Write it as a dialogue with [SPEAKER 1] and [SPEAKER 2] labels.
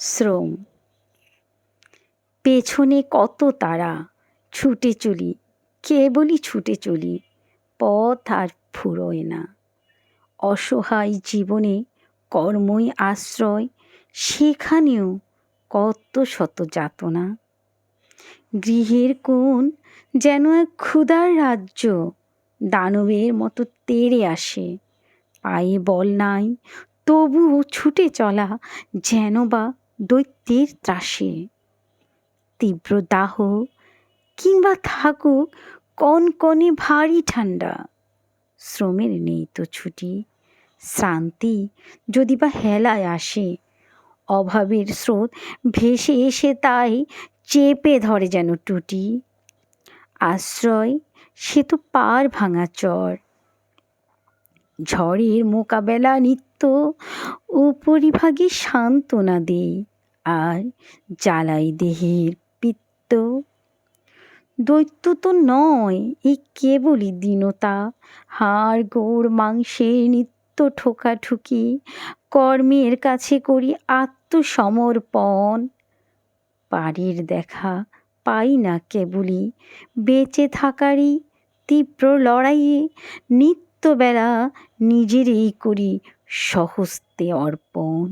[SPEAKER 1] শ্রম। পেছনে কত তারা, ছুটে চলি, কেবলই ছুটে চলি, পথ আর ফুরোয় না। অসহায় জীবনে কর্মই আশ্রয়, সেখানেও কত শত যাতনা। গৃহের কোণ যেন এক ক্ষুধার রাজ্য, দানবের মতো তেড়ে আসে। পায়ে বল নাই, তবুও ছুটে চলা যেন বা দৈত্যের ত্রাসে। তীব্র দাহ কিংবা থাকুক কনকনে ভারী ঠান্ডা, শ্রমের নেই তো ছুটি। শ্রান্তি যদি বা হেলায় আসে, অভাবের স্রোত ভেসে এসে তাই চেপে ধরে যেন টুটি। আশ্রয় সে তো পাড় ভাঙা চর, ঝড়ের মোকাবেলা নিত্য উপরিভাগে সান্ত্বনা দেই, আর জ্বালাই দেহের পিত্ত। দৈত্য তো নয়, এই কেবলই দীনতা, হাড় গোড় মাংসের নিত্য ঠোকাঠুকি, কর্মের কাছে করি আত্মসমর্পণ। পারের দেখা পাই না কেবলই বেঁচে থাকারই তীব্র লড়াইয়ে, নিত্যবেলা নিজেরই করি স্বহস্তে অর্পণ।